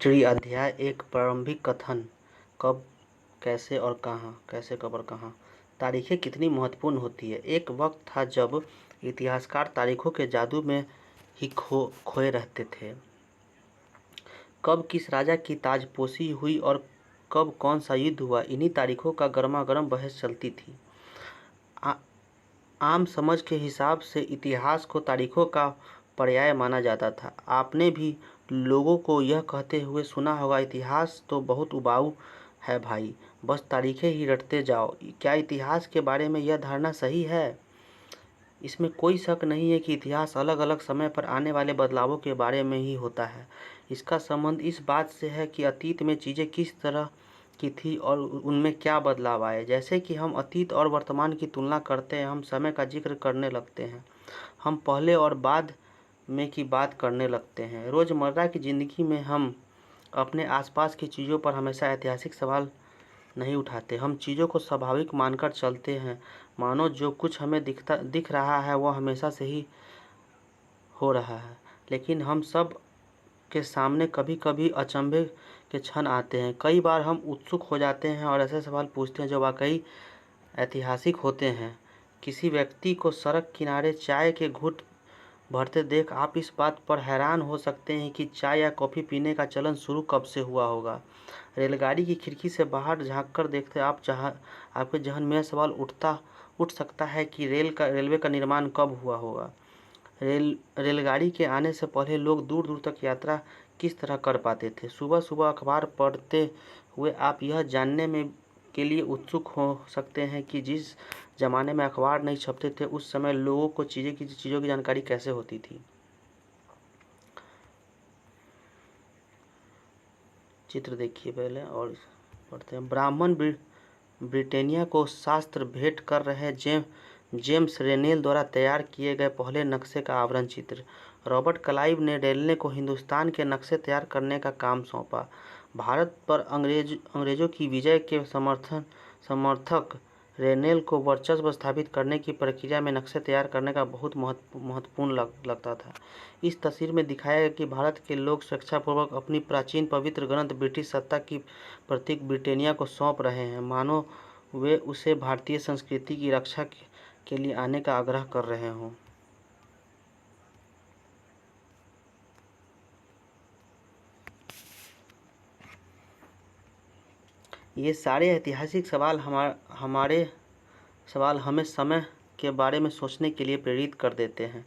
History अध्याय एक प्रारंभिक कथन। कब, कैसे और कहाँ। कैसे, कब और कहाँ। तारीखें कितनी महत्वपूर्ण होती है। एक वक्त था जब इतिहासकार तारीखों के जादू में ही खोए रहते थे। कब किस राजा की ताजपोशी हुई और कब कौन सा युद्ध हुआ, इन्हीं तारीखों का गर्मागर्म बहस चलती थी। आम समझ के हिसाब से इतिहास को तारीखों का पर्याय माना जाता था। आपने भी लोगों को यह कहते हुए सुना होगा, इतिहास तो बहुत उबाऊ है भाई, बस तारीखें ही रटते जाओ। क्या इतिहास के बारे में यह धारणा सही है? इसमें कोई शक नहीं है कि इतिहास अलग अलग समय पर आने वाले बदलावों के बारे में ही होता है। इसका संबंध इस बात से है कि अतीत में चीज़ें किस तरह की थी और उनमें क्या बदलाव आए। जैसे कि हम अतीत और वर्तमान की तुलना करते हैं, हम समय का जिक्र करने लगते हैं, हम पहले और बाद में की बात करने लगते हैं। रोज़मर्रा की ज़िंदगी में हम अपने आसपास की चीज़ों पर हमेशा ऐतिहासिक सवाल नहीं उठाते। हम चीज़ों को स्वाभाविक मानकर चलते हैं, मानो जो कुछ हमें दिख रहा है वह हमेशा से ही हो रहा है। लेकिन हम सब के सामने कभी कभी अचंभे के क्षण आते हैं। कई बार हम उत्सुक हो जाते हैं और ऐसे सवाल पूछते हैं जो वाकई ऐतिहासिक होते हैं। किसी व्यक्ति को सड़क किनारे चाय के घुट भरते देख आप इस बात पर हैरान हो सकते हैं कि चाय या कॉफ़ी पीने का चलन शुरू कब से हुआ होगा। रेलगाड़ी की खिड़की से बाहर झांककर देखते आपके जहन में सवाल उठ सकता है कि रेलवे का निर्माण कब हुआ होगा। रेलगाड़ी के आने से पहले लोग दूर दूर तक यात्रा किस तरह कर पाते थे। सुबह सुबह अखबार पढ़ते हुए आप यह जानने में के लिए उत्सुक हो सकते हैं कि जिस ज़माने में अखबार नहीं छपते थे, उस समय लोगों को चीज़ों की जानकारी कैसे होती थी। चित्र देखिए पहले और पढ़ते हैं। ब्राह्मण ब्रिटेनिया को शास्त्र भेंट कर रहे जेम्स रेनेल द्वारा तैयार किए गए पहले नक्शे का आवरण चित्र। रॉबर्ट क्लाइव ने रेनेल को हिंदुस्तान के नक्शे तैयार करने का काम सौंपा। भारत पर अंग्रेजों की विजय के समर्थक रेनेल को वर्चस्व स्थापित करने की प्रक्रिया में नक्शे तैयार करने का बहुत महत्वपूर्ण लगता था। इस तस्वीर में दिखाया गया कि भारत के लोग स्वेच्छापूर्वक अपनी प्राचीन पवित्र ग्रंथ ब्रिटिश सत्ता की प्रतीक ब्रिटेनिया को सौंप रहे हैं, मानो वे उसे भारतीय संस्कृति की रक्षा के लिए आने का आग्रह कर रहे हों। ये सारे ऐतिहासिक सवाल हमें समय के बारे में सोचने के लिए प्रेरित कर देते हैं।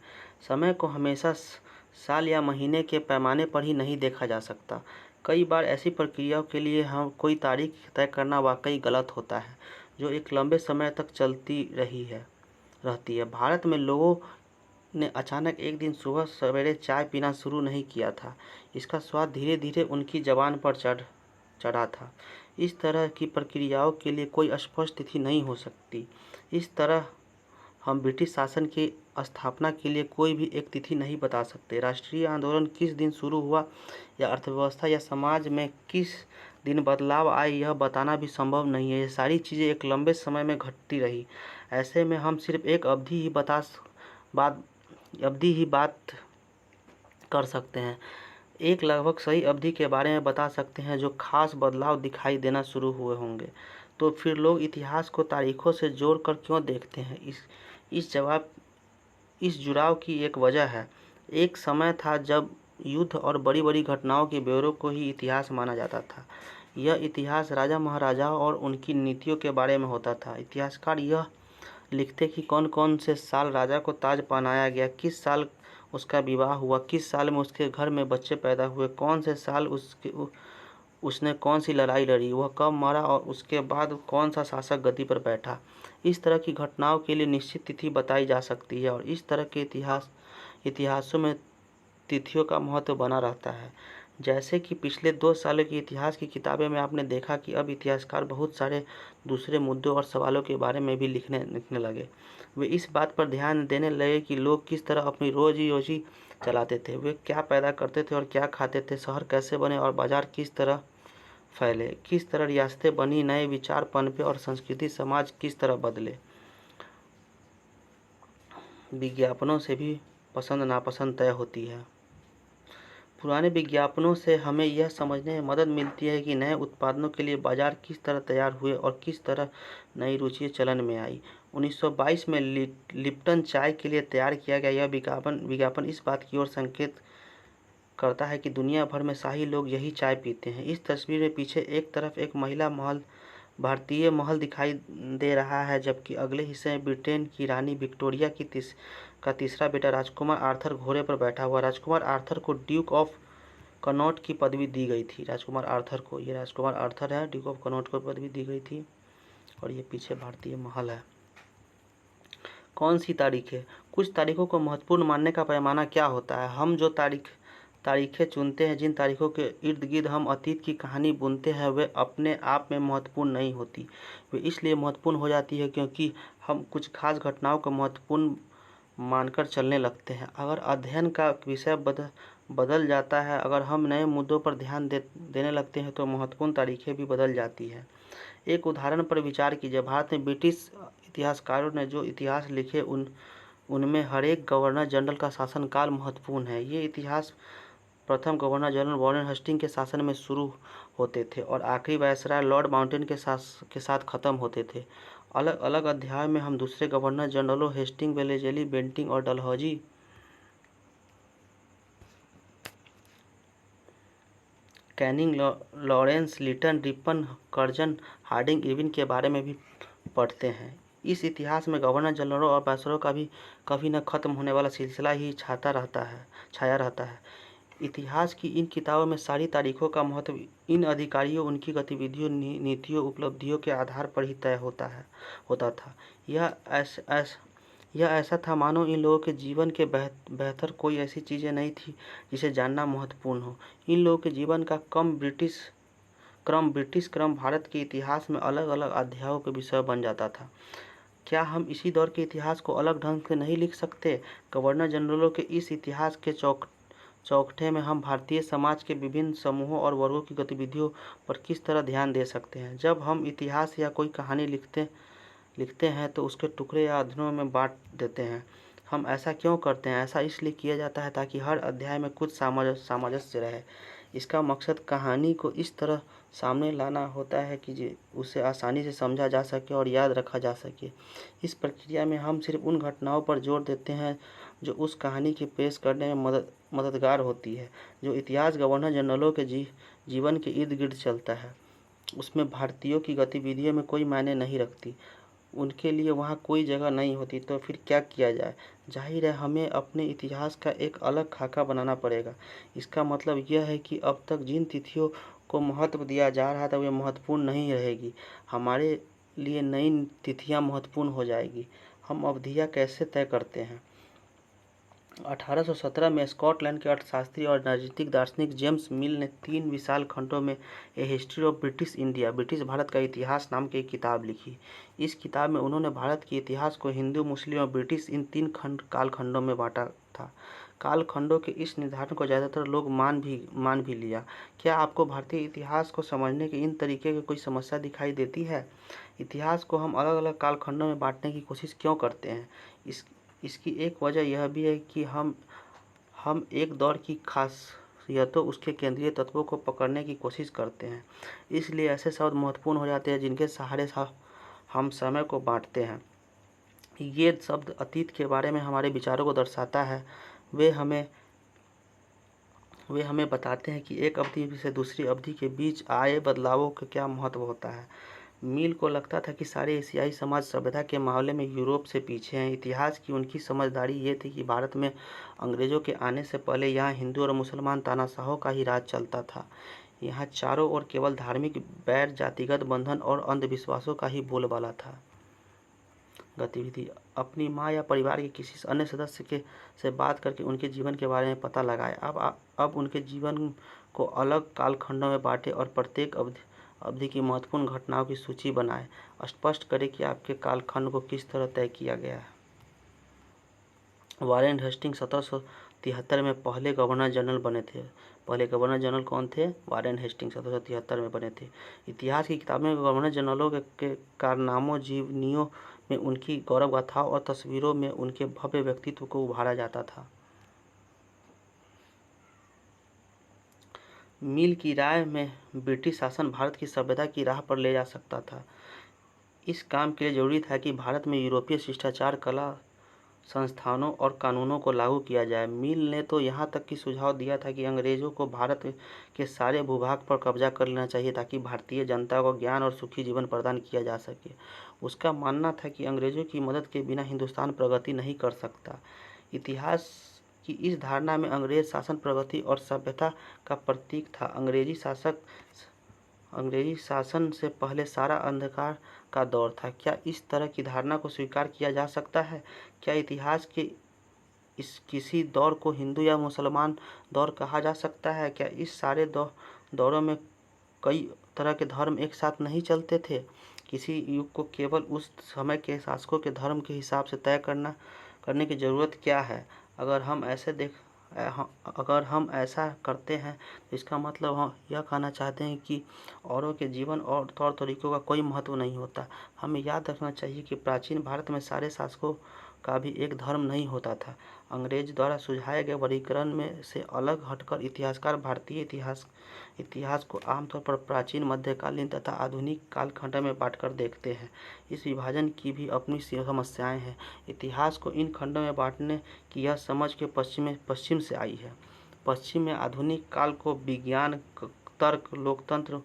समय को हमेशा साल या महीने के पैमाने पर ही नहीं देखा जा सकता। कई बार ऐसी प्रक्रियाओं के लिए हम कोई तारीख तय करना वाकई गलत होता है, जो एक लंबे समय तक चलती रहती है। भारत में लोगों ने अचानक एक दिन सुबह सवेरे चाय पीना शुरू नहीं किया था। इसका स्वाद धीरे धीरे उनकी ज़बान पर चढ़ा था। इस तरह की प्रक्रियाओं के लिए कोई स्पष्ट तिथि नहीं हो सकती। इस तरह हम ब्रिटिश शासन की स्थापना के लिए कोई भी एक तिथि नहीं बता सकते। राष्ट्रीय आंदोलन किस दिन शुरू हुआ या अर्थव्यवस्था या समाज में किस दिन बदलाव आए, यह बताना भी संभव नहीं है। ये सारी चीज़ें एक लंबे समय में घटती रही। ऐसे में हम सिर्फ एक अवधि ही बात कर सकते हैं, एक लगभग सही अवधि के बारे में बता सकते हैं जो खास बदलाव दिखाई देना शुरू हुए होंगे। तो फिर लोग इतिहास को तारीखों से जोड़कर क्यों देखते हैं? इस जुड़ाव की एक वजह है। एक समय था जब युद्ध और बड़ी बड़ी घटनाओं के ब्यौरे को ही इतिहास माना जाता था। यह इतिहास राजा महाराजाओं और उनकी नीतियों के बारे में होता था। इतिहासकार यह लिखते कि कौन कौन से साल राजा को ताज पहनाया गया, किस साल उसका विवाह हुआ, किस साल में उसके घर में बच्चे पैदा हुए, कौन से साल उसने कौन सी लड़ाई लड़ी, वह कब मरा और उसके बाद कौन सा शासक गद्दी पर बैठा। इस तरह की घटनाओं के लिए निश्चित तिथि बताई जा सकती है और इस तरह के इतिहासों में तिथियों का महत्व बना रहता है। जैसे कि पिछले 2 सालों की इतिहास की किताबें में आपने देखा कि अब इतिहासकार बहुत सारे दूसरे मुद्दों और सवालों के बारे में भी लिखने लगे। वे इस बात पर ध्यान देने लगे कि लोग किस तरह अपनी रोजी चलाते थे, वे क्या पैदा करते थे और क्या खाते थे, शहर कैसे बने और बाजार किस तरह फैले, किस तरह रियासतें बनी, नए विचार पनपे और संस्कृति समाज किस तरह बदले। विज्ञापनों से भी पसंद नापसंद तय होती है। पुराने विज्ञापनों से हमें यह समझने में मदद मिलती है कि नए उत्पादों के लिए बाजार किस तरह तैयार हुए और किस तरह नई रुचि चलन में आई। 1922 में लिप्टन चाय के लिए तैयार किया गया यह विज्ञापन इस बात की ओर संकेत करता है कि दुनिया भर में शाही लोग यही चाय पीते हैं। इस तस्वीर में पीछे एक तरफ एक महिला महल भारतीय महल दिखाई दे रहा है, जबकि अगले हिस्से में ब्रिटेन की रानी विक्टोरिया का तीसरा बेटा राजकुमार आर्थर घोड़े पर बैठा हुआ। राजकुमार आर्थर को ड्यूक ऑफ कनॉट की पदवी दी गई थी। राजकुमार आर्थर को, ये राजकुमार आर्थर है, ड्यूक ऑफ कनॉट को पदवी दी गई थी। और ये पीछे भारतीय महल है। कौन सी तारीखें? कुछ तारीखों को महत्वपूर्ण मानने का पैमाना क्या होता है? हम जो तारीखें चुनते हैं, जिन तारीखों के इर्द गिर्द हम अतीत की कहानी बुनते हैं, वे अपने आप में महत्वपूर्ण नहीं होती। वे इसलिए महत्वपूर्ण हो जाती है क्योंकि हम कुछ खास घटनाओं को महत्वपूर्ण मानकर चलने लगते हैं। अगर अध्ययन का विषय बदल जाता है, अगर हम नए मुद्दों पर ध्यान देने लगते हैं, तो महत्वपूर्ण तारीखें भी बदल जाती हैं। एक उदाहरण पर विचार कीजिए। भारत में ब्रिटिश इतिहासकारों ने जो इतिहास लिखे उनमें हर एक गवर्नर जनरल का शासनकाल महत्वपूर्ण है। ये इतिहास प्रथम गवर्नर जनरल वॉरेन हेस्टिंग के शासन में शुरू होते थे और आखिरी वायसराय लॉर्ड माउंटेन के साथ खत्म होते थे। अलग अलग अध्याय में हम दूसरे गवर्नर जनरलों हेस्टिंग, वेलेस्ली, बेंटिंक और Dalhousie Canning, Lawrence, Lytton, Ripon, Curzon, Hardinge, Irwin के बारे में भी पढ़ते हैं। इस इतिहास में गवर्नर जनरलों और वायसरायों का भी कभी न खत्म होने वाला सिलसिला ही छाया रहता है। इतिहास की इन किताबों में सारी तारीखों का महत्व इन अधिकारियों, उनकी गतिविधियों, नीतियों, उपलब्धियों के आधार पर ही तय होता था। यह ऐसा था मानो इन लोगों के जीवन के बेहतर कोई ऐसी चीज़ें नहीं थी जिसे जानना महत्वपूर्ण हो। इन लोगों के जीवन का ब्रिटिश क्रम भारत के इतिहास में अलग अलग अध्यायों के विषय बन जाता था। क्या हम इसी दौर के इतिहास को अलग ढंग से नहीं लिख सकते? गवर्नर जनरलों के इस इतिहास के चौखटे में हम भारतीय समाज के विभिन्न समूहों और वर्गों की गतिविधियों पर किस तरह ध्यान दे सकते हैं? जब हम इतिहास या कोई कहानी लिखते हैं तो उसके टुकड़े या अध्यायों में बांट देते हैं। हम ऐसा क्यों करते हैं? ऐसा इसलिए किया जाता है ताकि हर अध्याय में कुछ सामंजस्य रहे। इसका मकसद कहानी को इस तरह सामने लाना होता है कि उसे आसानी से समझा जा सके और याद रखा जा सके। इस प्रक्रिया में हम सिर्फ उन घटनाओं पर जोर देते हैं जो उस कहानी के पेश करने में मददगार होती है। जो इतिहास गवर्नर जनरलों के जीवन के इर्द गिर्द चलता है, उसमें भारतीयों की गतिविधियों में कोई मायने नहीं रखती, उनके लिए वहाँ कोई जगह नहीं होती। तो फिर क्या किया जाए? जाहिर है हमें अपने इतिहास का एक अलग खाका बनाना पड़ेगा। इसका मतलब यह है कि अब तक जिन तिथियों को महत्व दिया जा रहा था वे महत्वपूर्ण नहीं रहेगी। हमारे लिए नई तिथियाँ महत्वपूर्ण हो जाएगी। हम अवधियाँ कैसे तय करते हैं? 1817 में स्कॉटलैंड के अर्थशास्त्री और राजनीतिक दार्शनिक जेम्स मिल ने 3 विशाल खंडों में a history of British India, British Bharat का इतिहास नाम की एक किताब लिखी। इस किताब में उन्होंने भारत के इतिहास को हिंदू, मुस्लिम और ब्रिटिश इन 3 कालखंडों में बांटा था। कालखंडों के इस निर्धारण को ज़्यादातर लोग मान भी लिया। क्या आपको भारतीय इतिहास को समझने के इन तरीके की कोई समस्या दिखाई देती है? इतिहास को हम अलग अलग कालखंडों में बांटने की कोशिश क्यों करते हैं? इसकी एक वजह यह भी है कि हम एक दौर की खासियतों, उसके केंद्रीय तत्वों को पकड़ने की कोशिश करते हैं। इसलिए ऐसे शब्द महत्वपूर्ण हो जाते हैं जिनके सहारे हम समय को बांटते हैं। ये शब्द अतीत के बारे में हमारे विचारों को दर्शाता है। वे हमें बताते हैं कि एक अवधि से दूसरी अवधि के बीच आए बदलावों का क्या महत्व होता है। मिल को लगता था कि सारे एशियाई समाज सभ्यता के मामले में यूरोप से पीछे हैं। इतिहास की उनकी समझदारी ये थी कि भारत में अंग्रेज़ों के आने से पहले यहाँ हिंदू और मुसलमान तानाशाहों का ही राज चलता था। यहाँ चारों ओर केवल धार्मिक बैर, जातिगत बंधन और अंधविश्वासों का ही बोलबाला था। गतिविधि: अपनी माँ या परिवार के किसी अन्य सदस्य से बात करके उनके जीवन के बारे में पता लगाएं। अब उनके जीवन को अलग कालखंडों में बांटें और प्रत्येक अवधि की महत्वपूर्ण घटनाओं की सूची बनाएं। स्पष्ट करें कि आपके कालखंड को किस तरह तय किया गया है। वारेन हेस्टिंग 1773 में पहले गवर्नर जनरल बने थे। पहले गवर्नर जनरल कौन थे? वारेन हेस्टिंग 1773 में बने थे। इतिहास की किताबों में गवर्नर जनरलों के कारनामों, जीवनियों में उनकी गौरव गाथाओं और तस्वीरों में उनके भव्य व्यक्तित्व को उभारा जाता था। मिल की राय में ब्रिटिश शासन भारत की सभ्यता की राह पर ले जा सकता था। इस काम के लिए जरूरी था कि भारत में यूरोपीय शिष्टाचार, कला, संस्थानों और कानूनों को लागू किया जाए। मिल ने तो यहाँ तक कि सुझाव दिया था कि अंग्रेजों को भारत के सारे भूभाग पर कब्जा कर लेना चाहिए ताकि भारतीय जनता को ज्ञान और सुखी जीवन प्रदान किया जा सके। उसका मानना था कि अंग्रेजों की मदद के बिना हिंदुस्तान प्रगति नहीं कर सकता। इतिहास की इस धारणा में अंग्रेज शासन प्रगति और सभ्यता का प्रतीक था। अंग्रेजी शासन से पहले सारा अंधकार का दौर था। क्या इस तरह की धारणा को स्वीकार किया जा सकता है? क्या इतिहास के इस किसी दौर को हिंदू या मुसलमान दौर कहा जा सकता है? क्या इस सारे दौरों में कई तरह के धर्म एक साथ नहीं चलते थे? किसी युग को केवल उस समय के शासकों के धर्म के हिसाब से तय करने की ज़रूरत क्या है? अगर हम ऐसा करते हैं तो इसका मतलब हम यह कहना चाहते हैं कि औरों के जीवन और तौर तरीकों का कोई महत्व नहीं होता। हमें याद रखना चाहिए कि प्राचीन भारत में सारे शासकों का भी एक धर्म नहीं होता था। अंग्रेज द्वारा सुझाए गए वर्गीकरण में से अलग हटकर इतिहासकार भारतीय इतिहास को आमतौर पर प्राचीन, मध्यकालीन तथा आधुनिक कालखंड में बांटकर देखते हैं। इस विभाजन की भी अपनी समस्याएं हैं। इतिहास को इन खंडों में बांटने की यह समझ के पश्चिम से आई है। पश्चिम में आधुनिक काल को विज्ञान, तर्क, लोकतंत्र,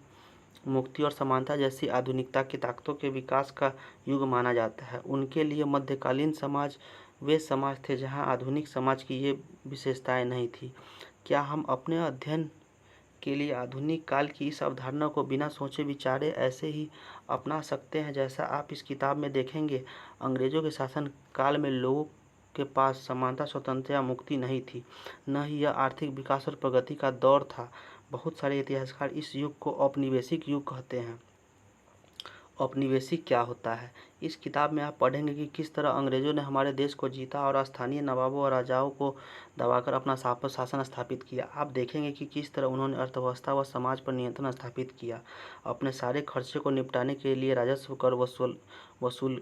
मुक्ति और समानता जैसी आधुनिकता की ताकतों के विकास का युग माना जाता है। उनके लिए मध्यकालीन समाज वे समाज थे जहां आधुनिक समाज की ये विशेषताएं नहीं थी। क्या हम अपने अध्ययन के लिए आधुनिक काल की इस अवधारणा को बिना सोचे विचारे ऐसे ही अपना सकते हैं जैसा आप इस किताब में देखेंगे? अंग्रेजों के शासन काल में लोगों के पास समानता, स्वतंत्रता या मुक्ति नहीं थी, न ही यह आर्थिक विकास और प्रगति का दौर था। बहुत सारे इतिहासकार इस युग को औपनिवेशिक युग कहते हैं। औपनिवेशिक क्या होता है? इस किताब में आप पढ़ेंगे कि किस तरह अंग्रेजों ने हमारे देश को जीता और स्थानीय नवाबों और राजाओं को दबाकर अपना शासन स्थापित किया। आप देखेंगे कि किस तरह उन्होंने अर्थव्यवस्था व समाज पर नियंत्रण स्थापित किया। अपने सारे खर्चे को निपटाने के लिए राजस्व कर वसूल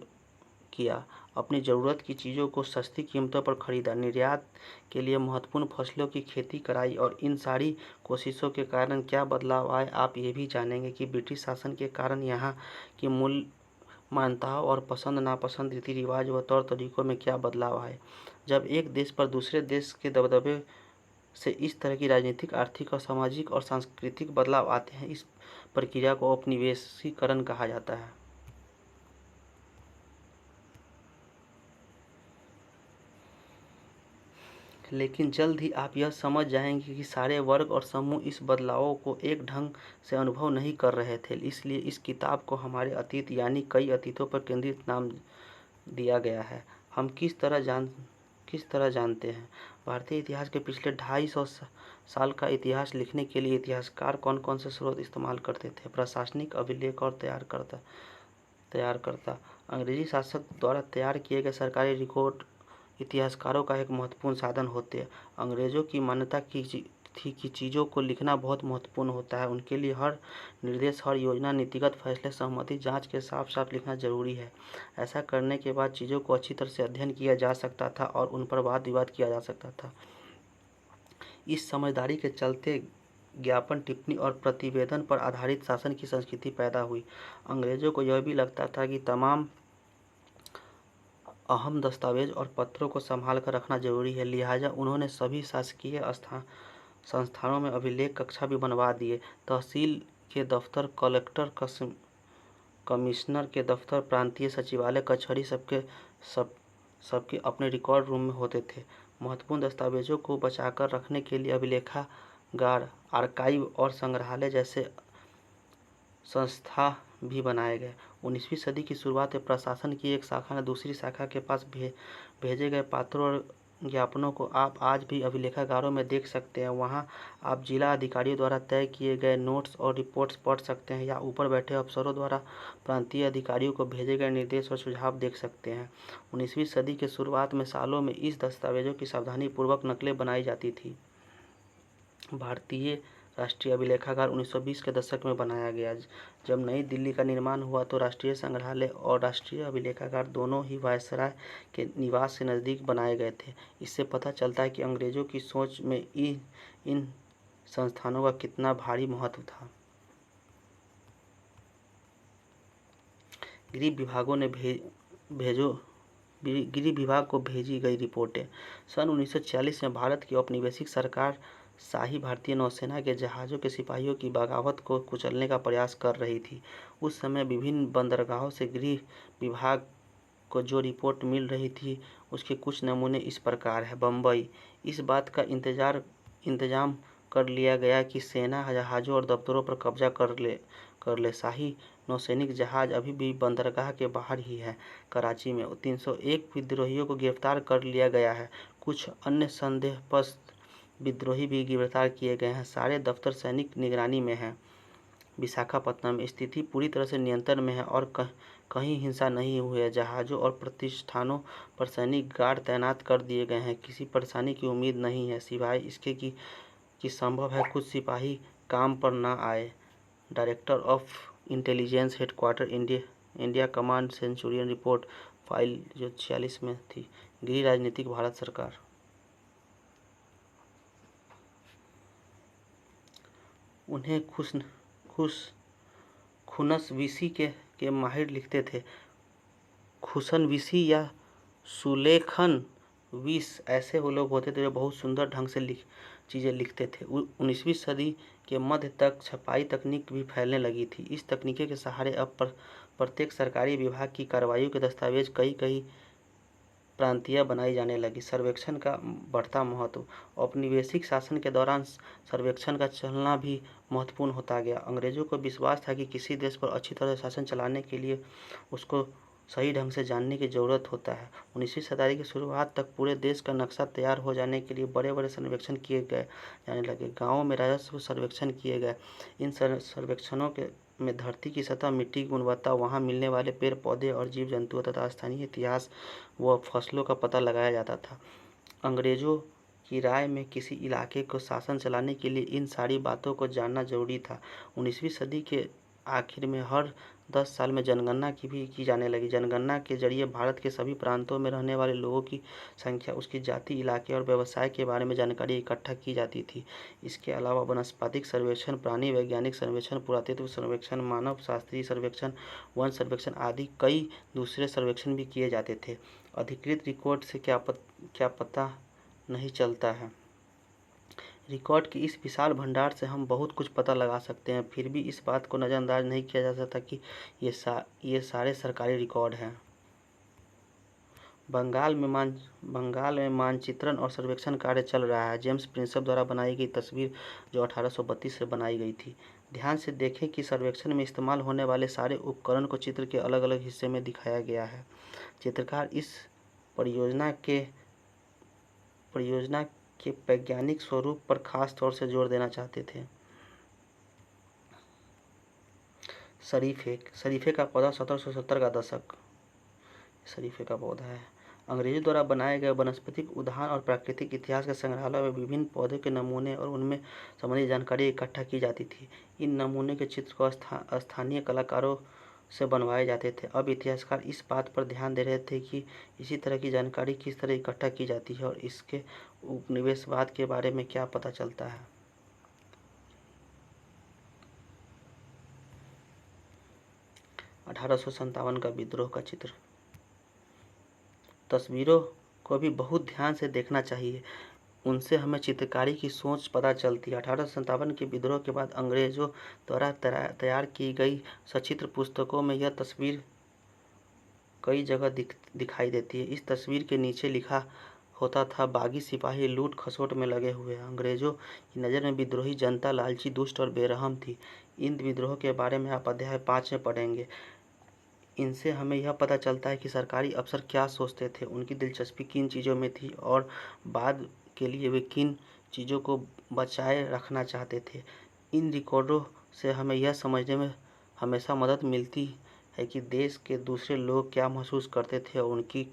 किया। अपनी ज़रूरत की चीज़ों को सस्ती कीमतों पर खरीदा, निर्यात के लिए महत्वपूर्ण फसलों की खेती कराई और इन सारी कोशिशों के कारण क्या बदलाव आए आप ये भी जानेंगे कि ब्रिटिश शासन के कारण यहाँ की मूल मान्यताओं और पसंद नापसंद, रीति रिवाज व तौर तरीकों में क्या बदलाव आए। जब एक देश पर दूसरे देश के दबदबे से इस तरह की राजनीतिक, आर्थिक और सामाजिक और सांस्कृतिक बदलाव आते हैं, इस प्रक्रिया को औपनिवेशीकरण कहा जाता है। लेकिन जल्द ही आप यह समझ जाएंगे कि सारे वर्ग और समूह इस बदलावों को एक ढंग से अनुभव नहीं कर रहे थे। इसलिए इस किताब को हमारे अतीत यानी कई अतीतों पर केंद्रित नाम दिया गया है। हम किस तरह जानते हैं? भारतीय इतिहास के पिछले 250 साल का इतिहास लिखने के लिए इतिहासकार कौन कौन से स्रोत इस्तेमाल करते थे? प्रशासनिक अभिलेख और तैयारकर्ता। अंग्रेजी शासक द्वारा तैयार किए गए सरकारी रिकॉर्ड इतिहासकारों का एक महत्वपूर्ण साधन होते हैं। अंग्रेजों की मान्यता थी कि चीज़ों को लिखना बहुत महत्वपूर्ण होता है। उनके लिए हर निर्देश, हर योजना, नीतिगत फैसले, सहमति, जांच के साफ साफ लिखना जरूरी है। ऐसा करने के बाद चीज़ों को अच्छी तरह से अध्ययन किया जा सकता था और उन पर वाद विवाद किया जा सकता था। इस समझदारी के चलते ज्ञापन, टिप्पणी और प्रतिवेदन पर आधारित शासन की संस्कृति पैदा हुई। अंग्रेजों को यह भी लगता था कि तमाम अहम दस्तावेज और पत्रों को संभाल कर रखना जरूरी है। लिहाजा उन्होंने सभी शासकीय संस्थानों में अभिलेख कक्षा भी बनवा दिए। तहसील के दफ्तर, कलेक्टर, कमिश्नर के दफ्तर, प्रांतीय सचिवालय, कचहरी सबके अपने रिकॉर्ड रूम में होते थे। महत्वपूर्ण दस्तावेजों को बचाकर रखने के लिए अभिलेखागार, आर्काइव और संग्रहालय जैसे संस्था भी बनाए गए। 19वीं सदी की शुरुआत में प्रशासन की एक शाखा ने दूसरी शाखा के पास भेजे गए पत्रों और ज्ञापनों को आप आज भी अभिलेखागारों में देख सकते हैं। वहां आप जिला अधिकारियों द्वारा तय किए गए नोट्स और रिपोर्ट्स पढ़ सकते हैं या ऊपर बैठे अफसरों द्वारा प्रांतीय अधिकारियों को भेजे गए निर्देश और सुझाव देख सकते हैं। 19वीं सदी के शुरुआत में सालों में इस दस्तावेजों की सावधानीपूर्वक नकलें बनाई जाती थी। भारतीय राष्ट्रीय अभिलेखागार 1920 के दशक में बनाया गया। जब नई दिल्ली का निर्माण हुआ तो राष्ट्रीय संग्रहालय और राष्ट्रीय अभिलेखागार दोनों ही वायसराय के निवास से नज़दीक बनाए गए थे। इससे पता चलता है कि अंग्रेजों की सोच में इन संस्थानों का कितना भारी महत्व था। गृह विभागों ने गृह विभाग को भेजी गई रिपोर्टें। सन 1940 में भारत की औपनिवेशिक सरकार शाही भारतीय नौसेना के जहाज़ों के सिपाहियों की बगावत को कुचलने का प्रयास कर रही थी। उस समय विभिन्न बंदरगाहों से गृह विभाग को जो रिपोर्ट मिल रही थी उसके कुछ नमूने इस प्रकार है। बम्बई, इस बात का इंतजाम कर लिया गया कि सेना जहाज़ों और दफ्तरों पर कब्जा कर ले। शाही नौसैनिक जहाज अभी भी बंदरगाह के बाहर ही है। कराची में 301 विद्रोहियों को गिरफ्तार कर लिया गया है। कुछ अन्य संदेहास्पद विद्रोही भी गिरफ्तार किए गए हैं। सारे दफ्तर सैनिक निगरानी में हैं। विशाखापत्तनम, स्थिति पूरी तरह से नियंत्रण में है और कहीं हिंसा नहीं हुई है। जहाज़ों और प्रतिष्ठानों पर सैनिक गार्ड तैनात कर दिए गए हैं। किसी परेशानी की उम्मीद नहीं है, सिवाय इसके कि संभव है कुछ सिपाही काम पर न आए। Director of intelligence headquarter India command Centurion report file जो 46 में थी। गृह राजनीतिक भारत सरकार। उन्हें खुनसविसी के माहिर लिखते थे। खुशनविसी या सुलेखनविस ऐसे वो लोग होते थे जो बहुत सुंदर ढंग से चीज़ें लिखते थे। 19वीं सदी के मध्य तक छपाई तकनीक भी फैलने लगी थी। इस तकनीक के सहारे अब प्रत्येक सरकारी विभाग की कार्रवाइयों के दस्तावेज कई प्रांतीय बनाई जाने लगी। सर्वेक्षण का बढ़ता महत्व। औपनिवेशिक शासन के दौरान सर्वेक्षण का चलना भी महत्वपूर्ण होता गया। अंग्रेजों को विश्वास था कि किसी देश पर अच्छी तरह शासन चलाने के लिए उसको सही ढंग से जानने की ज़रूरत होता है। 19वीं शताब्दी की शुरुआत तक पूरे देश का नक्शा तैयार हो जाने के लिए बड़े बड़े सर्वेक्षण किए जाने लगे। गाँवों में राजस्व सर्वेक्षण किए गए। इन सर्वेक्षणों में धरती की सतह, मिट्टी की गुणवत्ता, वहाँ मिलने वाले पेड़ पौधे और जीव जंतुओं तथा स्थानीय इतिहास व फसलों का पता लगाया जाता था। अंग्रेजों की राय में किसी इलाके को शासन चलाने के लिए इन सारी बातों को जानना जरूरी था। 19वीं सदी के आखिर में हर 10 साल में जनगणना की जाने लगी। जनगणना के जरिए भारत के सभी प्रांतों में रहने वाले लोगों की संख्या, उसकी जाति, इलाके और व्यवसाय के बारे में जानकारी इकट्ठा की जाती थी। इसके अलावा वनस्पतिक सर्वेक्षण, प्राणी वैज्ञानिक सर्वेक्षण, पुरातत्व सर्वेक्षण, मानव शास्त्रीय सर्वेक्षण, वन सर्वेक्षण आदि कई दूसरे सर्वेक्षण भी किए जाते थे। अधिकृत रिकॉर्ड से क्या पता नहीं चलता है। रिकॉर्ड के इस विशाल भंडार से हम बहुत कुछ पता लगा सकते हैं, फिर भी इस बात को नज़रअंदाज नहीं किया जा सकता कि ये सारे सरकारी रिकॉर्ड हैं। बंगाल में मानचित्रण और सर्वेक्षण कार्य चल रहा है। जेम्स प्रिंसप द्वारा बनाई गई तस्वीर जो 1832 से बनाई गई थी। ध्यान से देखें कि सर्वेक्षण में इस्तेमाल होने वाले सारे उपकरण को चित्र के अलग अलग हिस्से में दिखाया गया है। चित्रकार इस परियोजना के वैज्ञानिक स्वरूप पर खास तौर से जोर देना चाहते थे। शरीफे का पौधा 1770 का दशक। शरीफे का पौधा है। अंग्रेजों द्वारा बनाए गए वनस्पतिक उद्यान और प्राकृतिक इतिहास के संग्रहालय में विभिन्न पौधों के नमूने और उनमें संबंधित जानकारी इकट्ठा की जाती थी। इन नमूने के चित्र को स्थानीय कलाकारों से बनवाए जाते थे। अब इतिहासकार इस बात पर ध्यान दे रहे थे कि इसी तरह की जानकारी किस तरह इकट्ठा की जाती है और इसके उपनिवेशवाद के बारे में क्या पता चलता है। $1857 का विद्रोह का चित्र। तस्वीरों को भी बहुत ध्यान से देखना चाहिए, उनसे हमें चित्रकारी की सोच पता चलती है। 1857 के विद्रोह के बाद अंग्रेजों द्वारा तैयार की गई सचित्र पुस्तकों में यह तस्वीर कई जगह दिखाई देती है। इस तस्वीर के नीचे लिखा होता था, बागी सिपाही लूट खसोट में लगे हुए हैं। अंग्रेजों की नज़र में विद्रोही जनता लालची, दुष्ट और बेरहम थी। इन विद्रोह के बारे में आप अध्याय 5 में पढ़ेंगे। इनसे हमें यह पता चलता है कि सरकारी अफसर क्या सोचते थे, उनकी दिलचस्पी किन चीज़ों में थी और बाद के लिए वे किन चीज़ों को बचाए रखना चाहते थे। इन रिकॉर्डों से हमें यह समझने में हमेशा मदद मिलती है कि देश के दूसरे लोग क्या महसूस करते थे और उनकी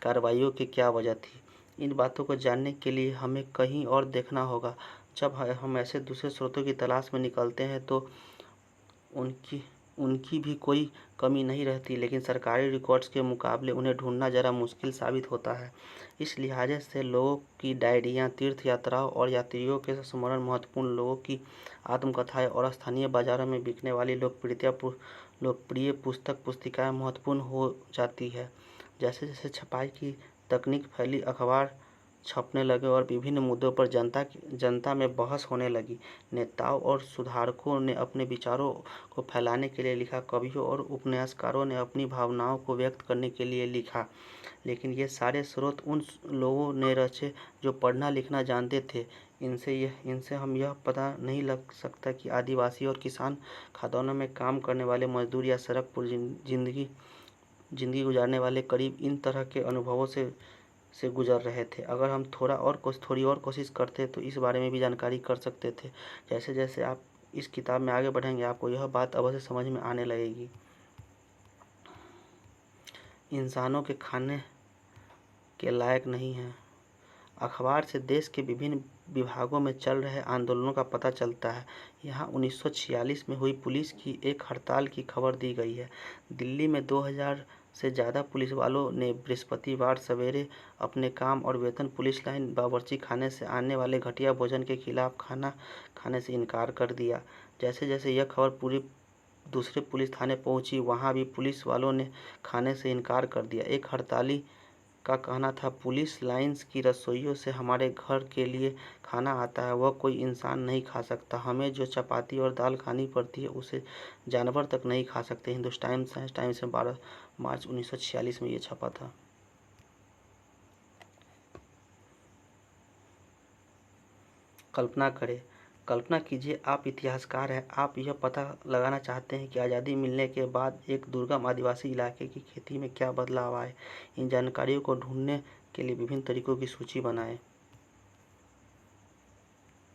कार्रवाइयों की क्या वजह थी। इन बातों को जानने के लिए हमें कहीं और देखना होगा। जब हम ऐसे दूसरे स्रोतों की तलाश में निकलते हैं तो उनकी भी कोई कमी नहीं रहती, लेकिन सरकारी रिकॉर्ड्स के मुकाबले उन्हें ढूंढना ज़रा मुश्किल साबित होता है। इस लिहाजे से लोगों की डायरियाँ, तीर्थ यात्राओं और यात्रियों के स्मरण महत्वपूर्ण, लोगों की आत्मकथाएं और स्थानीय बाज़ारों में बिकने वाली लोकप्रिय पुस्तिकाएं महत्वपूर्ण हो जाती है। जैसे जैसे छपाई की तकनीक फैली, अखबार छपने लगे और विभिन्न मुद्दों पर जनता में बहस होने लगी। नेताओं और सुधारकों ने अपने विचारों को फैलाने के लिए लिखा, कवियों और उपन्यासकारों ने अपनी भावनाओं को व्यक्त करने के लिए लिखा, लेकिन ये सारे स्रोत उन लोगों ने रचे जो पढ़ना लिखना जानते थे। इनसे हम यह पता नहीं लग सकता कि आदिवासी और किसान, खदानों में काम करने वाले मजदूर या सड़क पर जिंदगी गुजारने वाले करीब इन तरह के अनुभवों से गुजर रहे थे। अगर हम थोड़ी और कोशिश करते तो इस बारे में भी जानकारी कर सकते थे। जैसे जैसे आप इस किताब में आगे बढ़ेंगे, आपको यह बात अवश्य समझ में आने लगेगी। इंसानों के खाने के लायक नहीं है। अखबार से देश के विभिन्न विभागों में चल रहे आंदोलनों का पता चलता है। यहाँ 1946 में हुई पुलिस की एक हड़ताल की खबर दी गई है। दिल्ली में 2000 से ज़्यादा पुलिस वालों ने बृहस्पतिवार सवेरे अपने काम और वेतन पुलिस लाइन बावर्ची खाने से आने वाले घटिया भोजन के खिलाफ खाना खाने से इनकार कर दिया। जैसे जैसे यह खबर पूरी दूसरे पुलिस थाने पहुंची, वहां भी पुलिस वालों ने खाने से इनकार कर दिया। एक हड़ताली का कहना था, पुलिस लाइन्स की रसोइयों से हमारे घर के लिए खाना आता है, वह कोई इंसान नहीं खा सकता। हमें जो चपाती और दाल खानी पड़ती है उसे जानवर तक नहीं खा सकते। हिंदुस्तान टाइम्स में 12 मार्च 1946 में ये छपा था। कल्पना कीजिए, आप इतिहासकार हैं। आप यह पता लगाना चाहते हैं कि आज़ादी मिलने के बाद एक दुर्गम आदिवासी इलाके की खेती में क्या बदलाव आए। इन जानकारियों को ढूंढने के लिए विभिन्न तरीकों की सूची बनाएं।